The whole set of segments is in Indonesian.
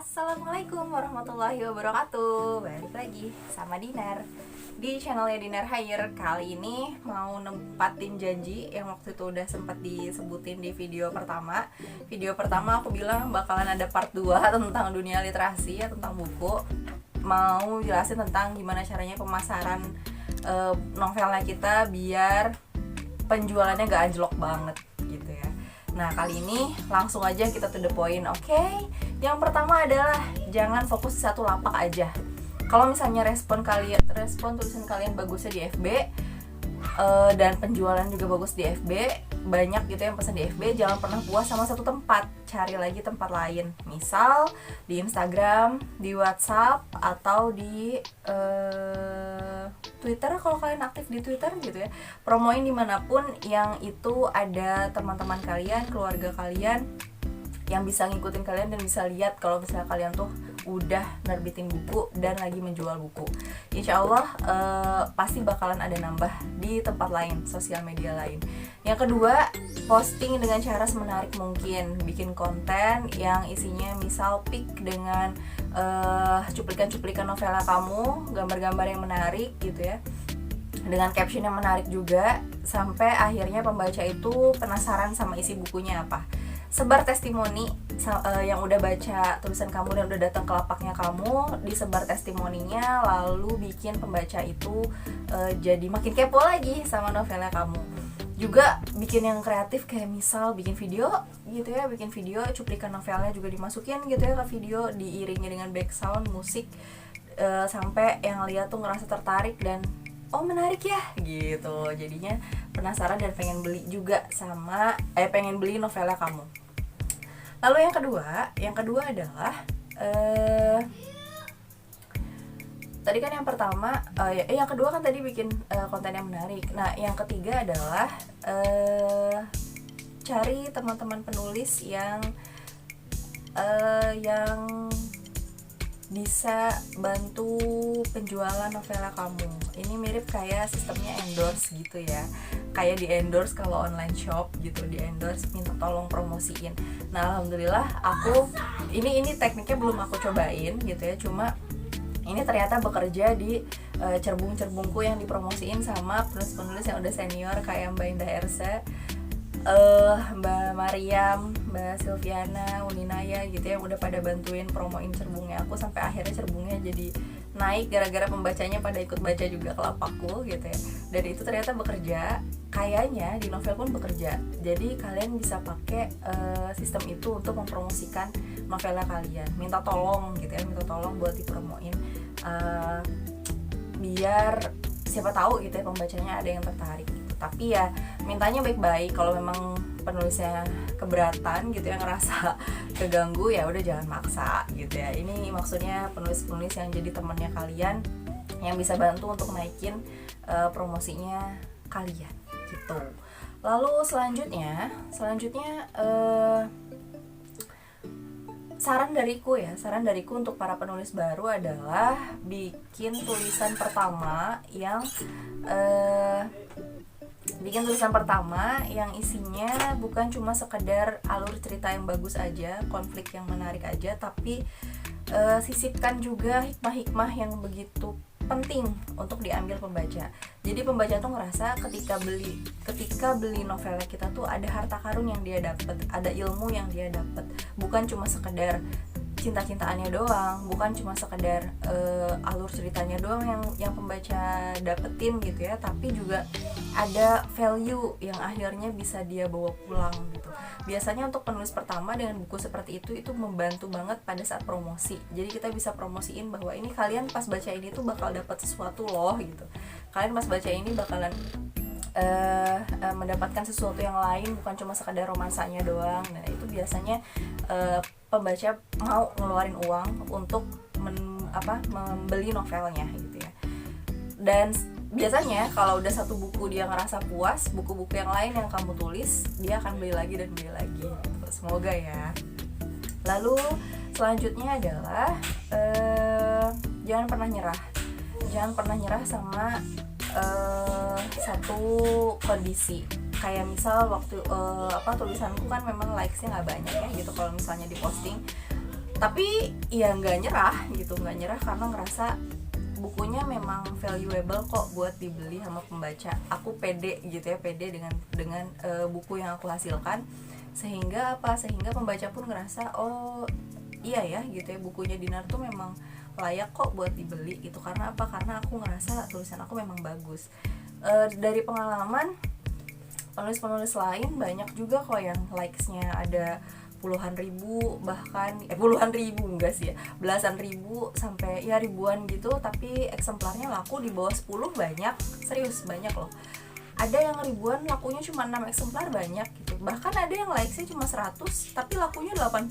Assalamualaikum warahmatullahi wabarakatuh. Balik lagi sama Dinar di channelnya Dinar Hair. Kali ini mau nempatin janji yang waktu itu udah sempat disebutin di video pertama. Video pertama aku bilang bakalan ada part 2 tentang dunia literasi ya, tentang buku. Mau jelasin tentang gimana caranya pemasaran novelnya kita biar penjualannya gak anjlok banget gitu ya. Nah kali ini langsung aja kita to the point, oke? Yang pertama adalah jangan fokus di satu lapak aja. Kalau misalnya respon tulisan kalian bagusnya di FB dan penjualan juga bagus di FB, banyak gitu yang pesan di FB, jangan pernah puas sama satu tempat, cari lagi tempat lain. Misal di Instagram, di WhatsApp, atau di Twitter kalau kalian aktif di Twitter gitu ya. Promoin dimanapun yang itu ada teman-teman kalian, keluarga kalian yang bisa ngikutin kalian dan bisa lihat kalau misalnya kalian tuh udah nerbitin buku dan lagi menjual buku. Insya Allah pasti bakalan ada nambah di tempat lain, sosial media lain. Yang kedua, posting dengan cara semenarik mungkin. Bikin konten yang isinya misal pic dengan cuplikan-cuplikan novela kamu, gambar-gambar yang menarik gitu ya, dengan caption yang menarik juga, sampai akhirnya pembaca itu penasaran sama isi bukunya apa. Sebar testimoni yang udah baca tulisan kamu dan udah datang ke lapaknya kamu, disebar testimoninya, lalu bikin pembaca itu jadi makin kepo lagi sama novelnya kamu. Juga bikin yang kreatif kayak misal bikin video gitu ya, bikin video cuplikan novelnya juga dimasukin gitu ya ke video, diiringi dengan background musik sampai yang lihat tuh ngerasa tertarik dan oh menarik ya gitu, jadinya penasaran dan pengen beli juga sama pengen beli novelnya kamu. Lalu yang kedua adalah tadi kan yang pertama yang kedua kan tadi bikin konten yang menarik. Nah yang ketiga adalah cari teman-teman penulis yang bisa bantu penjualan novela kamu. Ini mirip kayak sistemnya endorse gitu ya, kayak di endorse kalau online shop gitu, di endorse minta tolong promosiin. Nah alhamdulillah aku ini tekniknya belum aku cobain gitu ya, cuma ini ternyata bekerja di cerbung-cerbungku yang dipromosiin sama penulis-penulis yang udah senior kayak Mbak Indah Ersa, Mbak Mariam, Mbak Silviana, Uninaya gitu yang udah pada bantuin promoin cerbungnya aku, sampai akhirnya cerbungnya jadi naik gara-gara pembacanya pada ikut baca juga ke lapakku gitu ya. Dan itu ternyata bekerja, kayaknya di novel pun bekerja. Jadi kalian bisa pakai sistem itu untuk mempromosikan novelnya kalian. Minta tolong gitu ya, minta tolong buat dipromoin biar siapa tahu gitu ya pembacanya ada yang tertarik gitu. Tapi ya mintanya baik-baik, kalau memang penulisnya keberatan gitu ya, ngerasa keganggu, ya udah jangan maksa gitu ya. Ini maksudnya penulis-penulis yang jadi temannya kalian, yang bisa bantu untuk naikin promosinya kalian gitu. Lalu selanjutnya saran dariku untuk para penulis baru adalah bikin tulisan pertama yang isinya bukan cuma sekedar alur cerita yang bagus aja, konflik yang menarik aja, tapi sisipkan juga hikmah-hikmah yang begitu penting untuk diambil pembaca. Jadi pembaca tuh ngerasa ketika beli novelnya kita tuh ada harta karun yang dia dapat, ada ilmu yang dia dapat, bukan cuma sekedar cinta-cintaannya doang, bukan cuma sekedar alur ceritanya doang yang pembaca dapetin gitu ya, tapi juga ada value yang akhirnya bisa dia bawa pulang gitu. Biasanya untuk penulis pertama dengan buku seperti itu membantu banget pada saat promosi. Jadi kita bisa promosiin bahwa ini kalian pas baca ini tuh bakal dapat sesuatu loh gitu. Kalian pas baca ini bakalan mendapatkan sesuatu yang lain, bukan cuma sekedar romansanya doang. Nah itu biasanya pembaca mau ngeluarin uang untuk membeli novelnya gitu ya. Dan biasanya kalau udah satu buku dia ngerasa puas, buku-buku yang lain yang kamu tulis dia akan beli lagi dan beli lagi gitu. Semoga ya. Lalu selanjutnya adalah jangan pernah nyerah sama satu kondisi. Kayak misal waktu tulisanku kan memang likesnya nggak banyak ya gitu kalau misalnya di posting. Tapi ya nggak nyerah gitu, nggak nyerah karena ngerasa bukunya memang valuable kok buat dibeli sama pembaca. Aku pede gitu ya, pede dengan buku yang aku hasilkan, sehingga pembaca pun ngerasa oh iya ya gitu ya, bukunya Dinar tuh memang layak kok buat dibeli gitu. Karena apa? Karena aku ngerasa tulisan aku memang bagus. Dari pengalaman penulis-penulis lain banyak juga kok yang likes-nya ada puluhan ribu, bahkan puluhan ribu enggak sih ya, belasan ribu sampai ya ribuan gitu, tapi eksemplarnya laku di bawah 10 banyak, serius banyak loh. Ada yang ribuan lakunya cuma 6 eksemplar banyak gitu. Bahkan ada yang likes-nya cuma 100 tapi lakunya 80,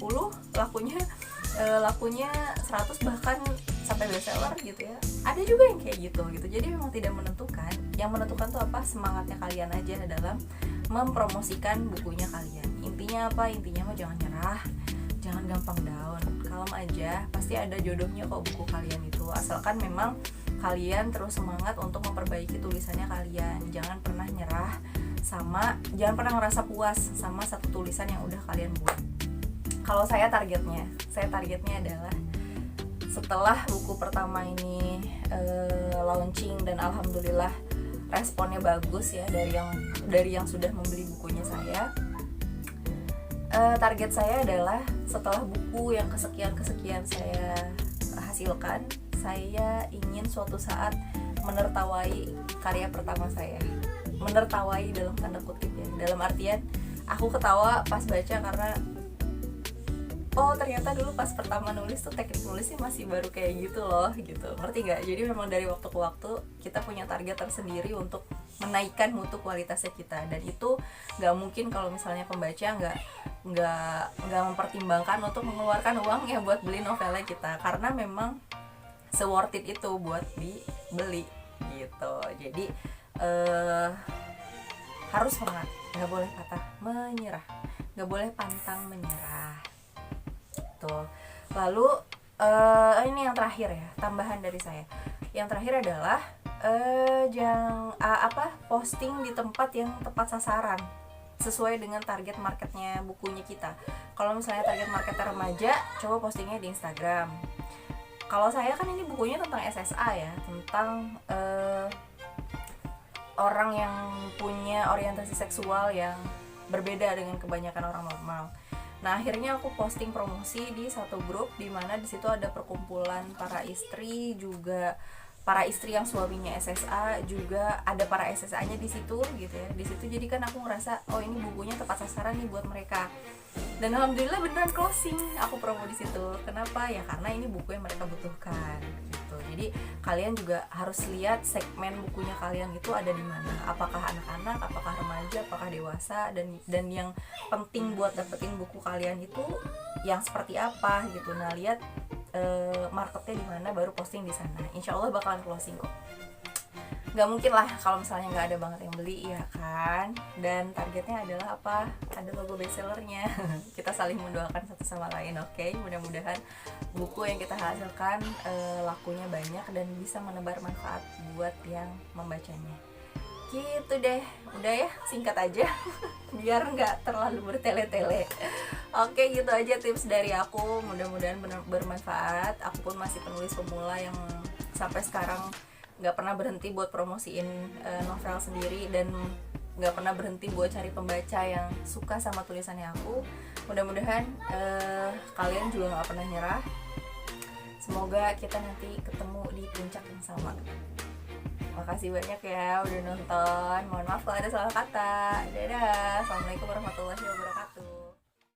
lakunya 100 bahkan sampai bestseller gitu ya. Ada juga yang kayak gitu. Jadi memang tidak menentukan. Yang menentukan tuh apa? Semangatnya kalian aja dalam mempromosikan bukunya kalian. Intinya apa? Intinya mah jangan nyerah, jangan gampang down, kalem aja. Pasti ada jodohnya kok buku kalian itu. Asalkan memang kalian terus semangat untuk memperbaiki tulisannya kalian. Jangan pernah nyerah jangan pernah ngerasa puas sama satu tulisan yang udah kalian buat. Kalau saya targetnya adalah setelah buku pertama ini launching dan alhamdulillah responnya bagus ya dari yang sudah membeli bukunya saya. Target saya adalah setelah buku yang kesekian saya hasilkan, saya ingin suatu saat menertawai karya pertama saya. Menertawai dalam tanda kutip ya, dalam artian aku ketawa pas baca karena oh ternyata dulu pas pertama nulis tuh teknik nulisnya masih baru kayak gitu loh gitu, ngerti nggak? Jadi memang dari waktu ke waktu kita punya target tersendiri untuk menaikkan mutu kualitasnya kita, dan itu nggak mungkin kalau misalnya pembaca nggak mempertimbangkan untuk mengeluarkan uang ya buat beli novelnya kita, karena memang se-worth it itu buat dibeli gitu. Jadi harus semangat, nggak boleh patah menyerah, nggak boleh pantang menyerah tuh. Lalu ini yang terakhir ya, tambahan dari saya. Yang terakhir adalah posting di tempat yang tepat sasaran sesuai dengan target marketnya bukunya kita. Kalau misalnya target marketnya remaja, coba postingnya di Instagram. Kalau saya kan ini bukunya tentang SSA ya, tentang orang yang punya orientasi seksual yang berbeda dengan kebanyakan orang normal. Nah, akhirnya aku posting promosi di satu grup di mana di situ ada perkumpulan para istri, juga para istri yang suaminya SSA, juga ada para SSA-nya di situ gitu ya. Di situ jadi kan aku ngerasa oh ini bukunya tepat sasaran nih buat mereka. Dan alhamdulillah beneran closing aku promo di situ. Kenapa? Ya karena ini buku yang mereka butuhkan gitu. Jadi kalian juga harus lihat segmen bukunya kalian itu ada di mana. Apakah anak-anak, apakah remaja, apakah dewasa, dan yang penting buat dapetin buku kalian itu yang seperti apa gitu. Nah, lihat marketnya di mana baru posting di sana. Insya Allah bakalan closing kok. Nggak mungkin lah kalau misalnya nggak ada banget yang beli ya kan. Dan targetnya adalah apa? Ada logo bestsellernya. Kita saling mendoakan satu sama lain, oke? Mudah-mudahan buku yang kita hasilkan lakunya banyak dan bisa menebar manfaat buat yang membacanya. Gitu deh, udah ya, singkat aja biar nggak terlalu bertele-tele. Oke, gitu aja tips dari aku, mudah-mudahan bermanfaat. Aku pun masih penulis pemula yang sampai sekarang nggak pernah berhenti buat promosiin novel sendiri, dan nggak pernah berhenti buat cari pembaca yang suka sama tulisannya aku. Mudah-mudahan kalian juga nggak pernah nyerah. Semoga kita nanti ketemu di puncak yang sama. Makasih banyak ya udah nonton. Mohon maaf kalau ada salah kata. Dadah. Assalamualaikum warahmatullahi wabarakatuh.